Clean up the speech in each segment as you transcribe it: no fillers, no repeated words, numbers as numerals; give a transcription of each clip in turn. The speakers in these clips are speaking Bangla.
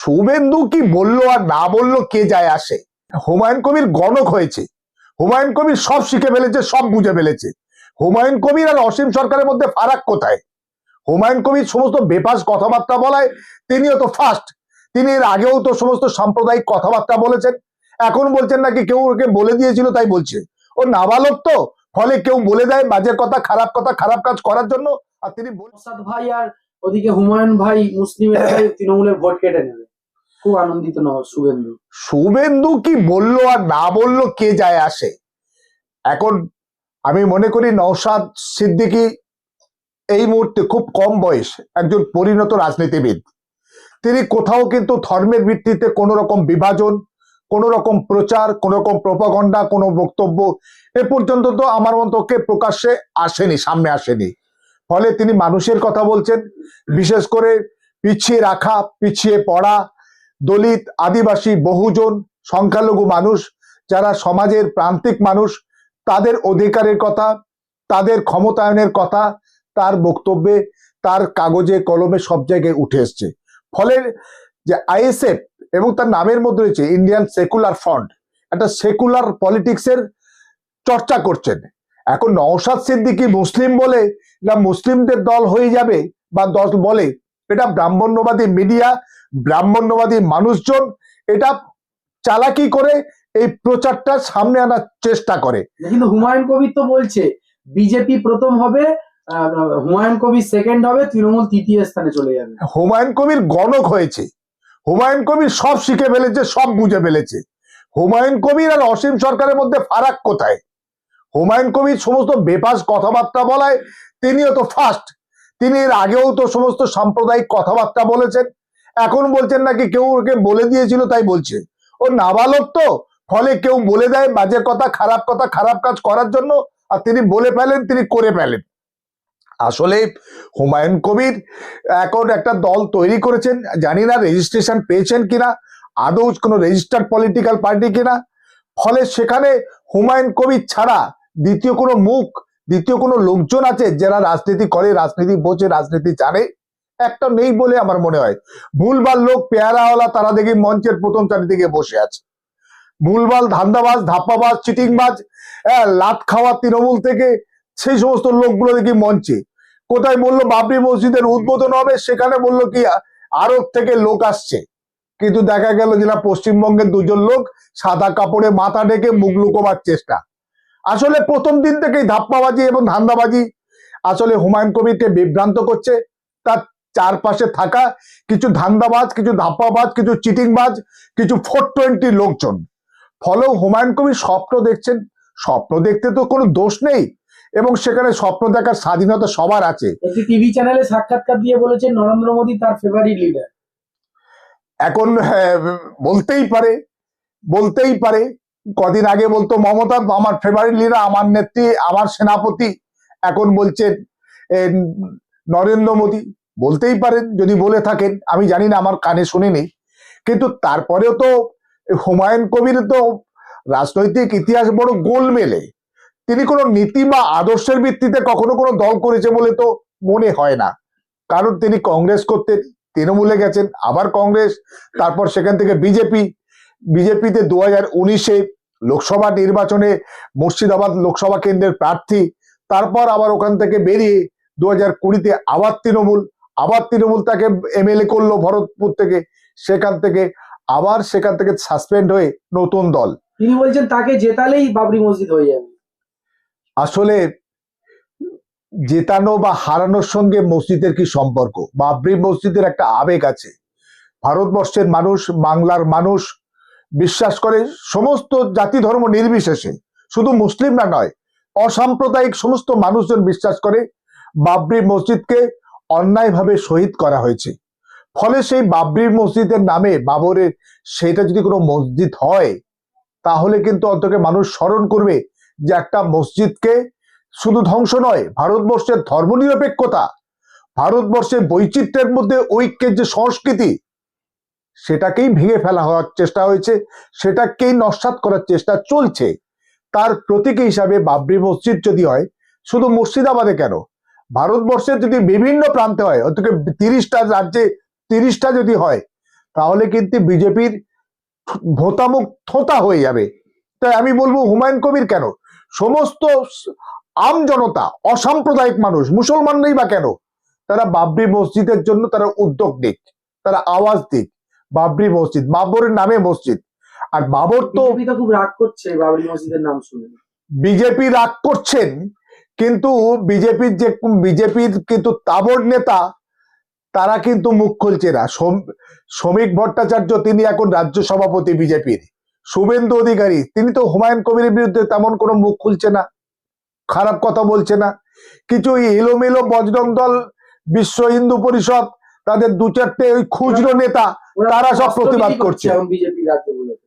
শুভেন্দু কি বললো আর না বললো কে যায় আসে। হুমায়ুন কবির গণক হয়েছে, হুমায়ুন কবির সব শিখে ফেলেছে, সব বুঝে ফেলেছে। হুমায়ুন কবির আর অসীম সরকারের মধ্যে ফারাক কোথায়? হুমায়ুন কবির সমস্ত বেফাস কথাবার্তা বলায় তিনিও তো ফার্স্ট। তিনি এর আগেও তো সমস্ত সাম্প্রদায়িক কথাবার্তা বলেছেন, এখন বলছেন নাকি কেউ ওকে বলে দিয়েছিল তাই বলছে। ও নাবালক তো, ফলে কেউ বলে দেয় বাজে কথা, খারাপ কাজ করার জন্য, আর তিনি নওশাদ ভাই আর ওদিকে হুমায়ুন ভাই মুসলিম এলাকায় তৃণমূলের ভোট কেটে নেবে, খুব আনন্দিত শুভেন্দু। শুভেন্দু কি বললো আর না বললো কে যায় আসে। এখন আমি মনে করি নওশাদ সিদ্দিকী এই মুহূর্তে খুব কম বয়স একজন পরিণত রাজনীতিবিদ। তিনি কোথাও কিন্তু ধর্মের ভিত্তিতে কোনো রকম বিভাজন, কোনো রকম প্রচার, কোনো রকম প্রপাগন্ডা, কোনো বক্তব্য এ পর্যন্ত তো আমার মন্তকে প্রকাশ্যে আসেনি, সামনে আসেনি। ফলে তিনি মানুষের কথা বলছেন, বিশেষ করে পিছিয়ে রাখা, পিছিয়ে পড়া, দলিত, আদিবাসী, বহুজন, সংখ্যালঘু মানুষ, যারা সমাজের প্রান্তিক মানুষ, তাদের অধিকারের কথা, তাদের ক্ষমতায়নের কথা তার বক্তব্যে, তার কাগজে কলমে সব জায়গায় উঠে এসছে। ফলে যে আইএসএফ এবং তার নামের মধ্যে রয়েছে ইন্ডিয়ান সেকুলার ফ্রন্ট, একটা সেকুলার পলিটিক্সের চর্চা করছেন। এখন নওশাদ সিদ্দিকী মুসলিম বলে না মুসলিমদের দল হয়ে যাবে বা দল বলে, এটা ব্রাহ্মণ্যবাদী মিডিয়া, ব্রাহ্মণ্যবাদী মানুষজন এটা চালাকি করে এই প্রচারটা সামনে আনার চেষ্টা করে। কিন্তু হুমায়ুন কবির তো বলছে বিজেপি প্রথম হবে, হুমায়ুন কবির সেকেন্ড হবে, তৃণমূল তৃতীয় স্থানে চলে যাবে। হুমায়ুন কবির গণক হয়েছে, হুমায়ুন কবির সব শিখে ফেলেছে, সব বুঝে ফেলেছে। হুমায়ুন কবির আর অসীম সরকারের মধ্যে ফারাক কোথায়? হুমায়ুন কবির সমস্ত বেফাস কথাবার্তা বলায় তিনিও তো ফার্স্ট। তিনি এর আগেও তো সমস্ত সাম্প্রদায়িক কথাবার্তা বলেছেন, এখন বলছেন নাকি কেউ ওকে বলে দিয়েছিল তাই বলছে। ও নাবালক তো, ফলে কেউ বলে দেয় বাজে কথা, খারাপ কাজ করার জন্য, আর তিনি বলে ফেলেন, তিনি করে ফেলেন। আসলে হুমায়ুন কবির এখন একটা দল তৈরি করেছেন, জানি না রেজিস্ট্রেশন পেয়েছেন কিনা, আদৌ কোনো রেজিস্টার্ড পলিটিক্যাল পার্টি কিনা। ফলে সেখানে হুমায়ুন কবির ছাড়া দ্বিতীয় কোনো মুখ, দ্বিতীয় কোনো লোকজন আছে যারা রাজনীতি করে, রাজনীতি বোঝে, রাজনীতি জানে, একটা নেই বলে আমার মনে হয়। ভুলভাল লোক, পেয়ারাওয়ালা, তারা দেখি মঞ্চের প্রথম চারিদিকে বসে আছে। ভুলভাল ধান্দাবাজ, ধাপ্পাবাজ, চিটিংবাজ, লাত খাওয়া তৃণমূল থেকে সেই সমস্ত লোকগুলো দেখি মঞ্চে। কোথায় বললো বাবরি মসজিদের উদ্বোধন হবে, সেখানে বললো কি আরব থেকে লোক আসছে, কিন্তু দেখা গেল যে না, পশ্চিমবঙ্গের দুজন লোক সাদা কাপড়ে মাথা ঢেকে মুখ লুকোবার চেষ্টা। আসলে প্রথম দিন থেকেই ধাপ্পাবাজি এবং ধান্দাবাজি আসলে হুমায়ুন কবিরকে বিভ্রান্ত করছে। তার চারপাশে থাকা কিছু ধান্দাবাজ, কিছু ধাপ্পাবাজ, কিছু চিটিংবাজ, কিছু 420 লোকজন। ফলেও হুমায়ুন কবির স্বপ্ন দেখছেন। স্বপ্ন দেখতে তো কোনো দোষ নেই, এবং সেখানে স্বপ্ন দেখার স্বাধীনতা সবার আছে। একটি টিভি চ্যানেলে সাক্ষাৎকার দিয়ে বলেছেন নরেন্দ্র মোদী তার ফেভারিট লিডার। এখন বলতেই পারে, বলতেই পারে। কদিন আগে বলতো মমতা আমার ফেভারিট লিডার, আমার নেত্রী, আমার সেনাপতি। এখন বলছেন নরেন্দ্র মোদী। বলতেই পারেন, যদি বলে থাকেন, আমি জানি না, আমার কানে শুনিনি। কিন্তু তারপরেও তো হুমায়ুন কবির তো রাজনৈতিক ইতিহাস বড় গোলমেলে। তিনি কোনো নীতি বা আদর্শের ভিত্তিতে কখনো কোনো দল করেছে বলে তো মনে হয় না। কারণ তিনি কংগ্রেস করতেন, তৃণমূলে গেছেন, আবার কংগ্রেস, তারপর সেখান থেকে বিজেপিতে 2019-এ লোকসভা নির্বাচনে মুর্শিদাবাদ লোকসভা কেন্দ্রের প্রার্থী, তারপর আবার ওখান থেকে বেরিয়ে 2020-তে আবার তৃণমূল তাকে এমএলএ করলো ভরতপুর থেকে, সেখান থেকে সাসপেন্ড হয়ে নতুন দল। তিনি বলছেন তাকে জেতালেই বাবরি মসজিদ হয়ে যাবে। আসলে জেতানো বা হারানোর সঙ্গে মসজিদের কি সম্পর্ক? বাবরি মসজিদের একটা আবেগ আছে। ভারতবর্ষের মানুষ, বাংলার মানুষ বিশ্বাস করে, সমস্ত জাতি ধর্ম নির্বিশেষে, শুধু মুসলিমরা নয়, অসাম্প্রদায়িক সমস্ত মানুষজন বিশ্বাস করে বাবরি মসজিদকে অন্যায়ভাবে শহীদ করা হয়েছে। ফলে সেই বাবরি মসজিদের নামে, বাবরের, সেটা যদি কোনো মসজিদ হয়, তাহলে কিন্তু অন্তত মানুষ স্মরণ করবে যে একটা মসজিদকে শুধু ধ্বংস নয়, ভারতবর্ষের ধর্মনিরপেক্ষতা, ভারতবর্ষের বৈচিত্র্যের মধ্যে ঐক্যের যে সংস্কৃতি, সেটাকেই ভেঙে ফেলা হওয়ার চেষ্টা হয়েছে, সেটাকেই নস্যাৎ করার চেষ্টা চলছে। তার প্রতীক হিসাবে বাবরি মসজিদ যদি হয়, শুধু মুর্শিদাবাদে কেন, ভারতবর্ষের যদি বিভিন্ন প্রান্তে হয়, অন্তত 30টা রাজ্যে 30টা যদি হয়, তাহলে কিন্তু বিজেপির ভোতামুখ থোতা হয়ে যাবে। তাই আমি বলবো হুমায়ুন কবির কেন, সমস্ত আম জনতা, অসাম্প্রদায়িক মানুষ, মুসলমান নেই বা কেন, তারা বাবরি মসজিদের জন্য তারা উদ্যোগ নিক, তারা আওয়াজ দিক। বাবরি মসজিদ, বাবরের নামে মসজিদ। আর বাবর তো বিজেপি তো খুব রাগ করছে বাবরি মসজিদের নাম শুনে। বিজেপি রাগ করছেন, কিন্তু বিজেপির কিন্তু তাবড় নেতা তারা কিন্তু মুখ খুলছে না। শ্রমিক ভট্টাচার্য তিনি এখন রাজ্য সভাপতি বিজেপির, শুভেন্দু অধিকারী তিনি তো হুমায়ুন কবিরের বিরুদ্ধে তেমন কোনো মুখ খুলছে না, খারাপ কথা বলছে না। কিছু এলোমেলো বজরং দল, বিশ্ব হিন্দু পরিষদ, তাদের দু চারটে ওই খুচরো নেতা, তারা সব প্রতিবাদ করছে। বিজেপি রাজ্যগুলোতে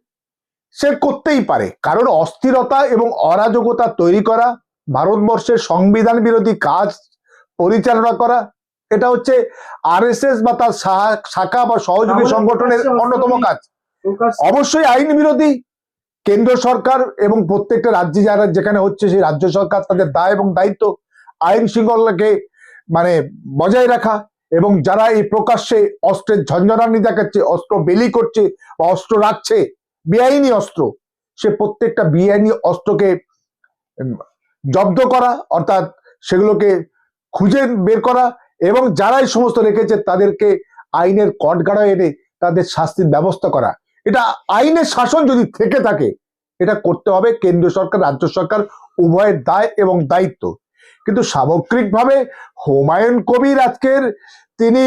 সে করতেই পারে, কারণ অস্থিরতা এবং অরাজকতা তৈরি করা, ভারতবর্ষের সংবিধান বিরোধী কাজ পরিচালনা করা, এটা হচ্ছে আরএসএস বা তার শাখা বা সহযোগী সংগঠনের অন্যতম কাজ। অবশ্যই আইন বিরোধী। কেন্দ্র সরকার এবং প্রত্যেকটা রাজ্যে যারা যেখানে হচ্ছে সেই রাজ্য সরকার তাদের দায় এবং দায়িত্ব আইন শৃঙ্খলাকে মানে বজায় রাখা, এবং যারা এই প্রকাশ্যে অস্ত্রের ঝঞ্ঝনানি দেখাচ্ছে, অস্ত্র বেলি করছে বা অস্ত্র রাখছে, বেআইনি অস্ত্র, সে প্রত্যেকটা বেআইনি অস্ত্রকে জব্দ করা, অর্থাৎ সেগুলোকে খুঁজে বের করা, এবং যারা এই সমস্ত রেখেছে তাদেরকে আইনের কটঘাড়ায় এনে তাদের শাস্তির ব্যবস্থা করা। এটা আইনের শাসন যদি থেকে থাকে, এটা করতে হবে কেন্দ্র সরকার, রাজ্য সরকার উভয়ের দায় এবং দায়িত্ব। কিন্তু সামগ্রিকভাবে হুমায়ুন কবির আজকের তিনি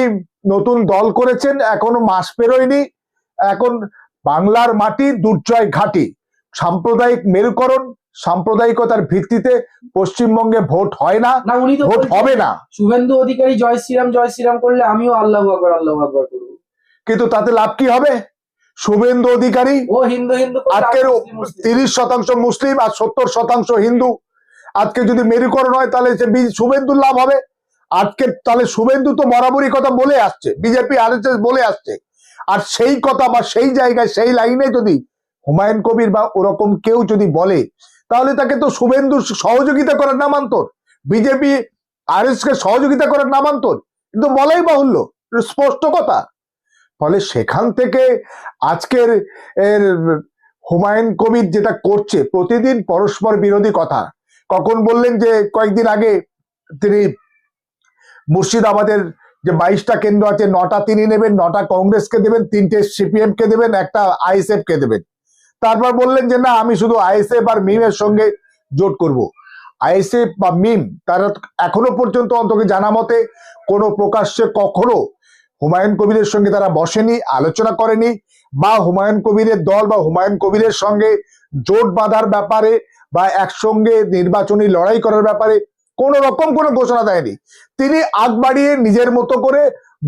নতুন দল করেছেন, এখনো মাস পেরোয়নি, এখন বাংলার মাটি দুর্জয় ঘাঁটি, সাম্প্রদায়িক মেরুকরণ, সাম্প্রদায়িকতার ভিত্তিতে পশ্চিমবঙ্গে ভোট হয় না, উনি তো ভোট হবে না। শুভেন্দু অধিকারী জয় শ্রীরাম করলে আমিও আল্লাহু আকবার করবো, কিন্তু তাতে লাভ কি হবে? শুভেন্দু অধিকারী ও হিন্দু আজকের 30% মুসলিম আর 70% হিন্দু। আজকে যদি মেরুকরণ হয় তাহলে শুভেন্দুর লাভ হবে। আজকে তাহলে শুভেন্দু তো বরাবরই কথা বলে আসছে, বিজেপি আরএসএস বলে আসছে, আর সেই কথা বা সেই জায়গায় সেই লাইনে যদি হুমায়ুন কবির বা ওরকম কেউ যদি বলে, তাহলে তাকে তো শুভেন্দুর সহযোগিতা করার নামান্তর, বিজেপি আরএসএস কে সহযোগিতা করার নামান্তর, কিন্তু বলাই বাহুল্য, স্পষ্ট কথা। ফলে সেখান থেকে আজকের হুমায়ুন কবির যেটা করছে, প্রতিদিন পরস্পর বিরোধী কথা। কখন বললেন যে কয়েকদিন আগে তিনি মুর্শিদাবাদের যে 22টা কেন্দ্র আছে 9টা তিনি নেবেন, 9টা কংগ্রেসকে দেবেন, 3টে সিপিএম কে দেবেন, একটা আইএসএফ কে দেবেন। তারপর বললেন যে না, আমি শুধু আইএসএফ আর মিমের সঙ্গে জোট করব। আইএসএফ বা মিম তারা এখনো পর্যন্ত অন্তত জানা মতে কোনো প্রকাশ্যে কখনো হুমায়ুন কবিরের সঙ্গে তারা বসেনি, আলোচনা করেনি, বা হুমায়ুন কবিরের দল বা হুমায়ুন কবিরের সঙ্গে জোট বাঁধার ব্যাপারে বা একসঙ্গে নির্বাচনী লড়াই করার ব্যাপারে কোন রকম কোনো ঘোষণা দেয়নি। তিনি আগ বাড়িয়ে নিজের মতো করে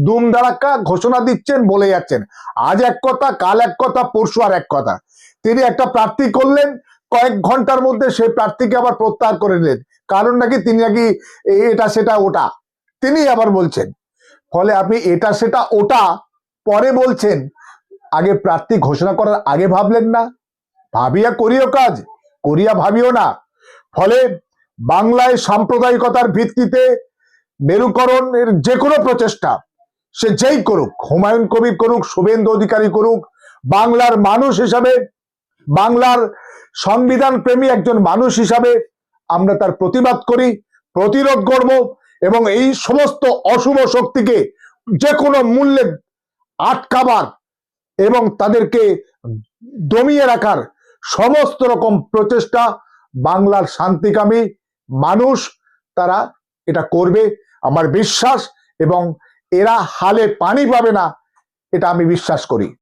দুম দাঁড়াক্কা ঘোষণা দিচ্ছেন, বলে যাচ্ছেন, আজ এক কথা, কাল এক কথা, পরশু আর এক কথা। তিনি একটা প্রার্থী করলেন, কয়েক ঘন্টার মধ্যে সেই প্রার্থীকে আবার প্রত্যাহার করে নিলেন, কারণ নাকি তিনি নাকি এটা সেটা ওটা তিনি আবার বলছেন। ফলে আপনি এটা সেটা ওটা পরে বলছেন, আগে প্রার্থী ঘোষণা করার আগে ভাবলেন না? ভাবিয়া করিও কাজ, করিয়া ভাবিও না। ফলে বাংলায় সাম্প্রদায়িকতার ভিত্তিতে মেরুকরণের যে কোনো প্রচেষ্টা সে যেই করুক, হুমায়ুন কবির করুক, শুভেন্দু অধিকারী করুক, বাংলার মানুষ হিসাবে, বাংলার সংবিধান প্রেমী একজন মানুষ হিসাবে আমরা তার প্রতিবাদ করি, প্রতিরোধ করব, এবং এই সমস্ত অশুভ শক্তিকে যে কোনো মূল্যে আটকাবার এবং তাদেরকে দমিয়ে রাখার সমস্ত রকম প্রচেষ্টা বাংলার শান্তিকামী মানুষ তারা এটা করবে আমার বিশ্বাস, এবং এরা হালে পানি পাবে না, এটা আমি বিশ্বাস করি।